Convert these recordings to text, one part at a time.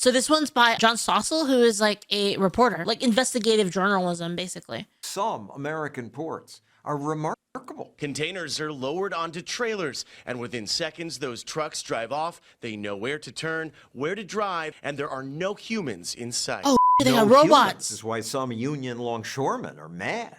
So this one's by John Stossel, who is like a reporter, like investigative journalism, basically. Some American ports are remarkable. Containers are lowered onto trailers, and within seconds, those trucks drive off. They know where to turn, where to drive, and there are no humans in sight. Oh, they got Humans. robots. This is why some union longshoremen are mad.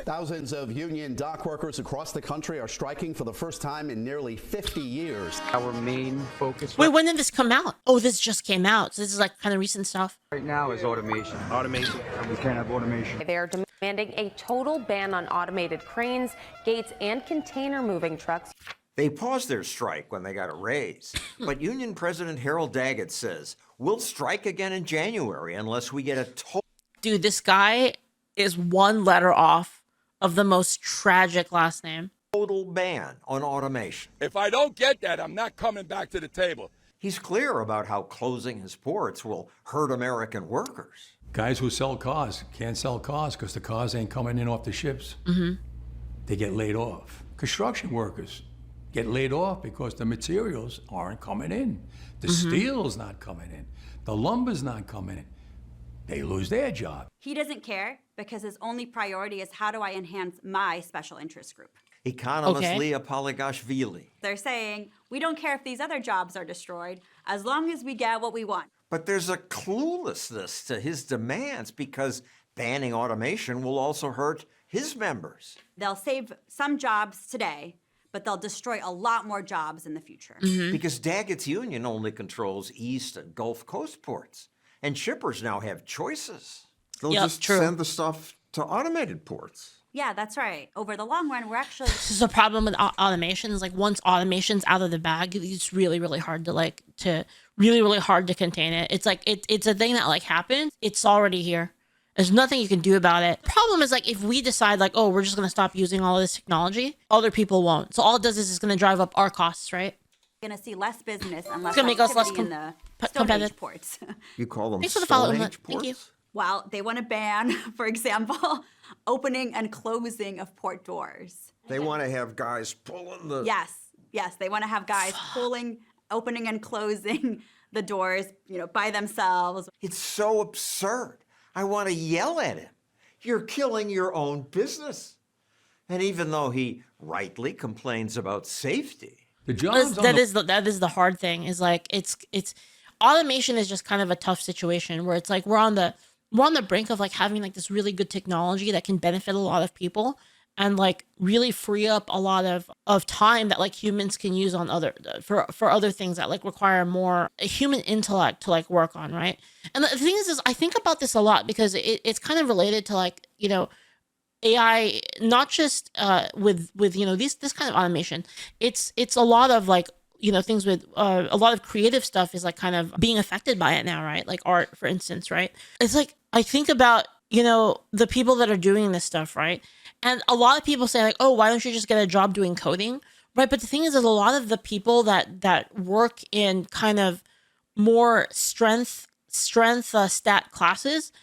Thousands of union dock workers across the country are striking for the first time in nearly 50 years. Our main focus Wait, when did this come out? Oh, this just came out. So this is like kind of recent stuff. right now is automation. Automation. And we can't have automation. They are demanding a total ban on automated cranes, gates, and container moving trucks. They paused their strike when they got a raise. But Union President Harold Daggett says, we'll strike again in January unless we get a Dude, this guy is one letter off of the most tragic last name. total ban on automation. If I don't get that, I'm not coming back to the table. He's clear about how closing his ports will hurt American workers. Guys who sell cars can't sell cars because the cars ain't coming in off the ships. They get laid off. Construction workers get laid off because the materials aren't coming in. The steel's not coming in. The lumber's not coming in. They lose their job. He doesn't care because his only priority is how do I enhance my special interest group. Economist Okay. Leah Poligashvili. They're saying, we don't care if these other jobs are destroyed as long as we get what we want. But there's a cluelessness to his demands because banning automation will also hurt his members. They'll save some jobs today, but they'll destroy a lot more jobs in the future. Because Daggett's union only controls East and Gulf Coast ports. And shippers now have choices. They'll Yep, just true. send the stuff to automated ports. Yeah, that's right. Over the long run, we're actually... This is a problem with automation. Is like once automation's out of the bag, it's really, really hard to really hard to contain it. It's like it's a thing that like happens. It's already here. There's nothing you can do about it. Problem is like if we decide like, oh, we're just gonna stop using all of this technology, other people won't. So all it does is it's gonna drive up our costs, right? going to see less business and less gonna make us less activity in the Stone competitive. Age ports. You call them Thanks for the follow, Stone Emma. Age Thank you. ports? Well, they want to ban, for example, opening and closing of port doors. They want to have guys pulling the... Yes, they want to have guys opening and closing the doors, by themselves. It's so absurd. I want to yell at him. You're killing your own business. And even though he rightly complains about safety, The jobs on That is the hard thing. Is like it's automation is just kind of a tough situation where it's like we're on the brink of like having like this really good technology that can benefit a lot of people and like really free up a lot of time that like humans can use on for other things that like require more human intellect to like work on, right? And the thing is I think about this a lot because it's kind of related to like, AI, not just with this kind of automation. It's a lot of like things with a lot of creative stuff is like kind of being affected by it now, right? Like art, for instance, right? It's like I think about the people that are doing this stuff, right? And a lot of people say like, oh, why don't you just get a job doing coding, right? But the thing is, a lot of the people that work in kind of more strength stat classes.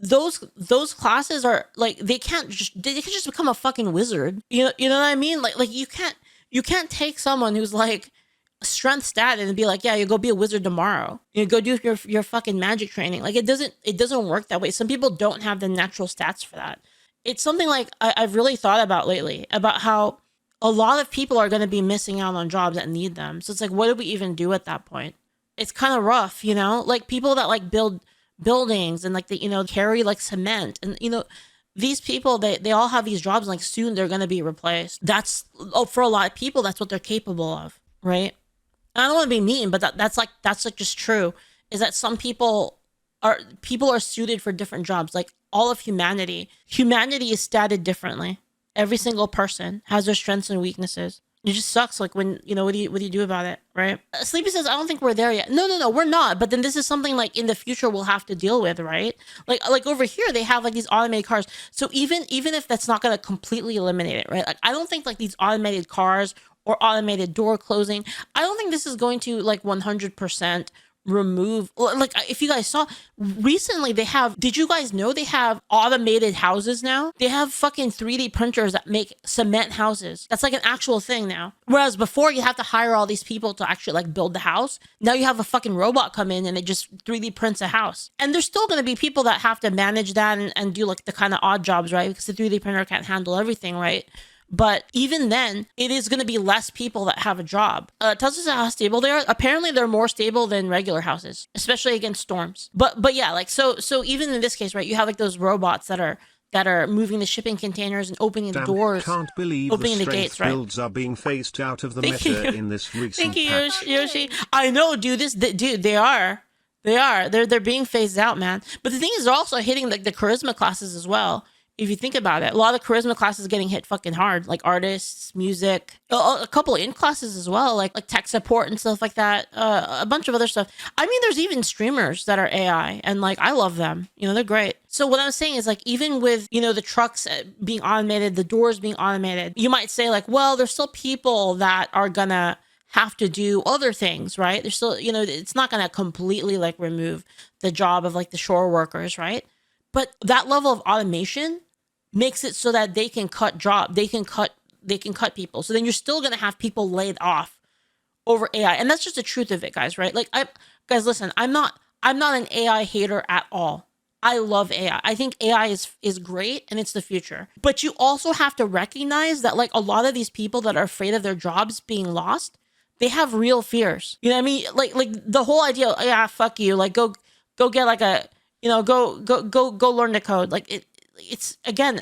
Those classes are like they can just become a fucking wizard. You know what I mean? Like you can't take someone who's like strength stat and be like, yeah, you go be a wizard tomorrow. You go do your fucking magic training. Like it doesn't work that way. Some people don't have the natural stats for that. It's something like I've really thought about lately about how a lot of people are going to be missing out on jobs that need them. So it's like, what do we even do at that point? It's kind of rough, like people that like build buildings and like carry like cement and these people they all have these jobs and like soon they're going to be replaced. That's for a lot of people that's what they're capable of, right? And I don't want to be mean, but that's just true, is that some people are suited for different jobs. Like all of humanity is statted differently. Every single person has their strengths and weaknesses. It just sucks. Like when, what do you do about it, right? Sleepy says, I don't think we're there yet. No, we're not. But then this is something like in the future we'll have to deal with, right? Like over here, they have like these automated cars. So even if that's not going to completely eliminate it, right? Like I don't think like these automated cars or automated door closing, I don't think this is going to like 100% remove, like, if you guys saw recently, did you guys know they have automated houses now? They have fucking 3D printers that make cement houses. That's like an actual thing now. Whereas before you have to hire all these people to actually like build the house. Now you have a fucking robot come in and it just 3D prints a house. And there's still going to be people that have to manage that and do like the kind of odd jobs, right? Because the 3D printer can't handle everything, right? But even then, it is going to be less people that have a job. Tells us how stable they are. Apparently, they're more stable than regular houses, especially against storms. But yeah, like so even in this case, right? You have like those robots that are moving the shipping containers and opening the doors, can't believe opening the strength gates, right? builds are being phased out of the Thank meta you. in this recent Thank you, patch. Yoshi. I know, dude. Dude, they are. They're being phased out, man. But the thing is, they're also hitting like the charisma classes as well. If you think about it, a lot of charisma classes getting hit fucking hard, like artists, music, a couple of in classes as well, like tech support and stuff like that. A bunch of other stuff. I mean, there's even streamers that are AI, and like I love them. You know, they're great. So what I'm saying is like even with the trucks being automated, the doors being automated, you might say like, well, there's still people that are gonna have to do other things, right? There's still, it's not gonna completely like remove the job of like the shore workers, right? But that level of automation makes it so that they can cut they can cut people. So then you're still gonna have people laid off over AI, and that's just the truth of it, guys. Right? Like, guys, listen, I'm not an AI hater at all. I love AI. I think AI is great and it's the future. But you also have to recognize that like a lot of these people that are afraid of their jobs being lost, they have real fears. You know what I mean? Like the whole idea, yeah, fuck you. Like go get like a go learn the code. Like it's again,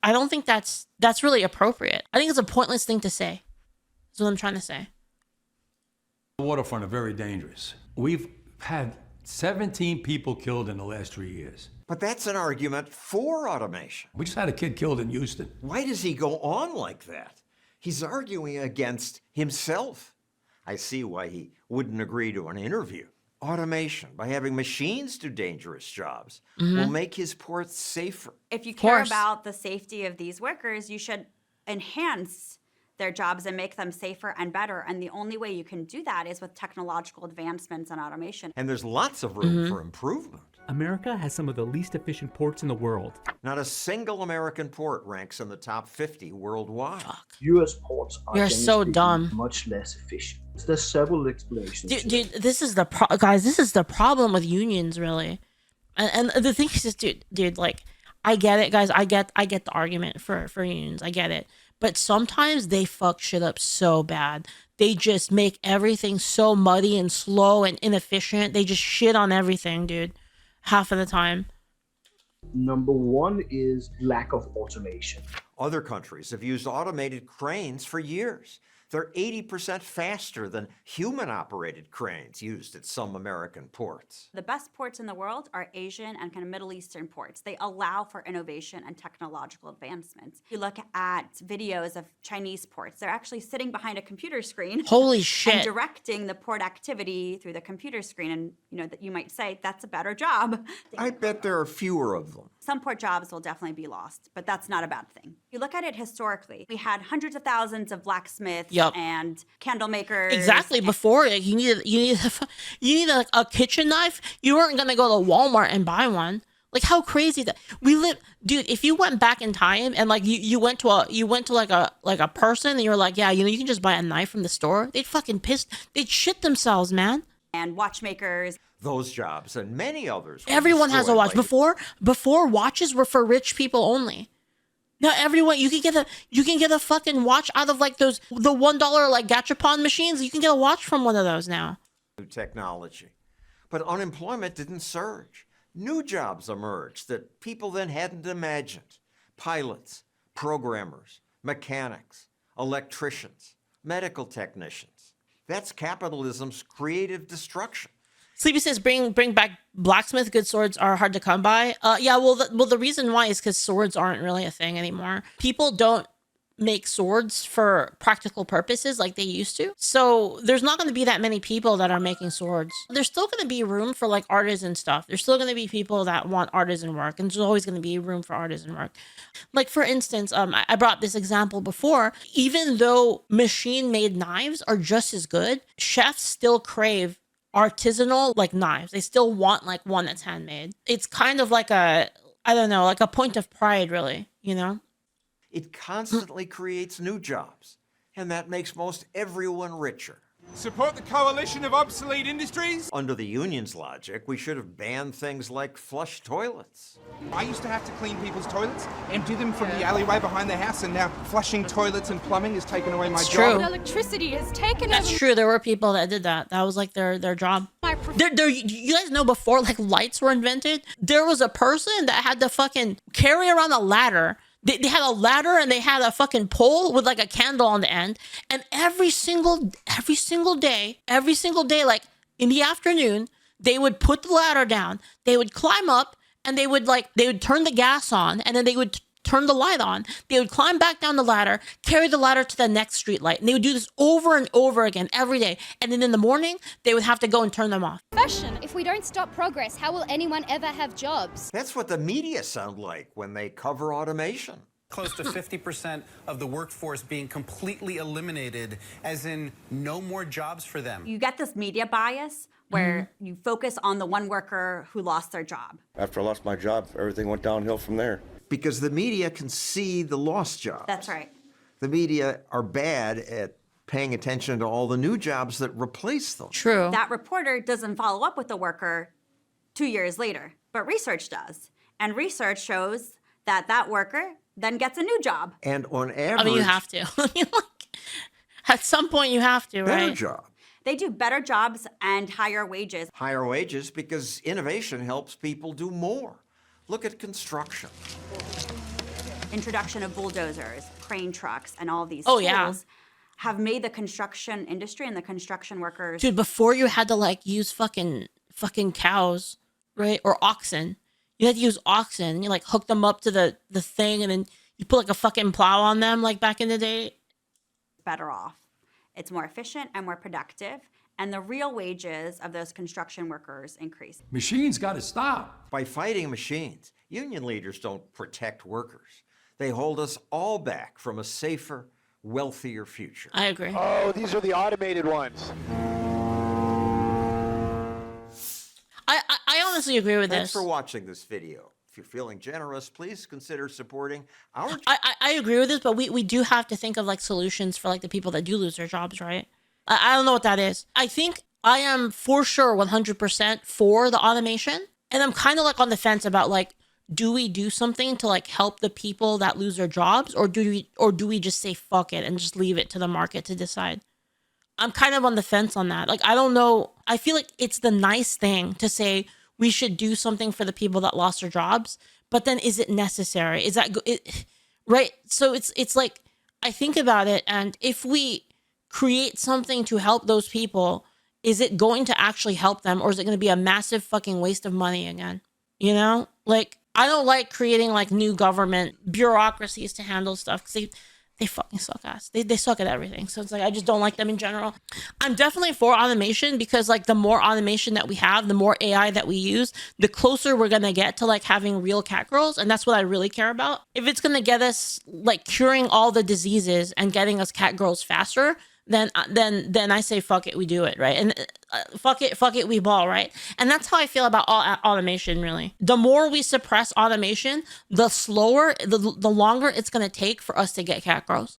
I don't think that's really appropriate. I think it's a pointless thing to say. That's what I'm trying to say. The waterfront are very dangerous. We've had 17 people killed in the last 3 years. But that's an argument for automation. We just had a kid killed in Houston. Why does he go on like that? He's arguing against himself. I see why he wouldn't agree to an interview. Automation, by having machines do dangerous jobs, will make his ports safer. If you care about the safety of these workers, you should enhance their jobs and make them safer and better. And the only way you can do that is with technological advancements and automation. And there's lots of room for improvement. America has some of the least efficient ports in the world. Not a single American port ranks in the top 50 worldwide. Fuck. U.S. ports are You're so dumb. much less efficient. There's several explanations. Dude, this is the guys. This is the problem with unions, really. And the thing is, just, dude, like, I get it, guys. I get the argument for unions. I get it. But sometimes they fuck shit up so bad. They just make everything so muddy and slow and inefficient. They just shit on everything, dude. Half of the time. Number one is lack of automation. Other countries have used automated cranes for years. They're 80% faster than human-operated cranes used at some American ports. The best ports in the world are Asian and kind of Middle Eastern ports. They allow for innovation and technological advancements. You look at videos of Chinese ports, they're actually sitting behind a computer screen. Holy shit. And directing the port activity through the computer screen. And, that you might say, that's a better job. I bet there are fewer of them. Some port jobs will definitely be lost, but that's not a bad thing. You look at it historically, we had hundreds of thousands of blacksmiths and candle makers. Exactly. Before you need a kitchen knife. You weren't gonna go to Walmart and buy one. Like, how crazy that we live, dude. If you went back in time and like you went to like a person and you were like, yeah, you can just buy a knife from the store, they'd fucking they'd shit themselves, man. And watchmakers. Those jobs and many others. Everyone has a watch. Before watches were for rich people only. Now everyone, you can get a fucking watch out of like the $1 like gachapon machines. You can get a watch from one of those now. New technology, but unemployment didn't surge. New jobs emerged that people then hadn't imagined: pilots, programmers, mechanics, electricians, medical technicians. That's capitalism's creative destruction. Sleepy says, bring back blacksmith. Good swords are hard to come by. Yeah, well, the reason why is because swords aren't really a thing anymore. People don't make swords for practical purposes like they used to. So there's not going to be that many people that are making swords. There's still going to be room for like artisan stuff. There's still going to be people that want artisan work, and there's always going to be room for artisan work. Like, for instance, I brought this example before. Even though machine-made knives are just as good, chefs still crave artisanal like knives. They still want like one that's handmade. It's kind of like a, I don't know, like a point of pride, really, you know? It constantly creates new jobs, and that makes most everyone richer. Support the coalition of obsolete industries? Under the union's logic, we should have banned things like flush toilets. I used to have to clean people's toilets, empty them from the alleyway behind their house, and now flushing toilets and plumbing has taken away my job. Electricity is taken That's true. There were people that did that. That was like their job. You guys know before like lights were invented, there was a person that had to fucking carry around a ladder. They had a ladder and they had a fucking pole with like a candle on the end. And every single day, like in the afternoon, they would put the ladder down. They would climb up and they would turn the gas on, and then they would turn the light on. They would climb back down the ladder, carry the ladder to the next street light. And they would do this over and over again every day. And then in the morning, they would have to go and turn them off. Fashion. If we don't stop progress, how will anyone ever have jobs? That's what the media sound like when they cover automation. Close to 50% of the workforce being completely eliminated, as in no more jobs for them. You get this media bias where you focus on the one worker who lost their job. After I lost my job, everything went downhill from there. Because the media can see the lost jobs. That's right. The media are bad at paying attention to all the new jobs that replace them. True. That reporter doesn't follow up with the worker 2 years later, but research does. And research shows that that worker then gets a new job. And on average... I mean, you have to. At some point, you have to, right? Better job. They do better jobs and higher wages. Higher wages because innovation helps people do more. Look at construction. Introduction of bulldozers, crane trucks, and all these tools have made the construction industry and the construction workers... Dude, before you had to like use fucking cows, right? Or oxen. You had to use oxen and you like hook them up to the thing, and then you put like a fucking plow on them like back in the day. Better off. It's more efficient and more productive, and the real wages of those construction workers increase. Machines got to stop. By fighting machines, union leaders don't protect workers. They hold us all back from a safer, wealthier future. I agree. Oh, these are the automated ones. I honestly agree with Thanks this. for watching this video. If you're feeling generous, please consider supporting our... I agree with this, but we do have to think of like solutions for like the people that do lose their jobs, right? I don't know what that is. I think I am for sure 100% for the automation. And I'm kind of like on the fence about like, do we do something to like help the people that lose their jobs, or do we just say fuck it and just leave it to the market to decide? I'm kind of on the fence on that. Like, I don't know. I feel like it's the nice thing to say we should do something for the people that lost their jobs, but then is it necessary? Is that right? So it's like, I think about it, and if we create something to help those people, is it going to actually help them, or is it going to be a massive fucking waste of money again? You know, like, I don't like creating like new government bureaucracies to handle stuff, because they fucking suck ass. They suck at everything. So it's like, I just don't like them in general. I'm definitely for automation, because like the more automation that we have, the more AI that we use, the closer we're going to get to like having real cat girls. And that's what I really care about. If it's going to get us like curing all the diseases and getting us cat girls faster, then I say, fuck it, we do it, right? And fuck it, we ball, right? And that's how I feel about all automation, really. The more we suppress automation, the slower, the longer it's going to take for us to get cat girls.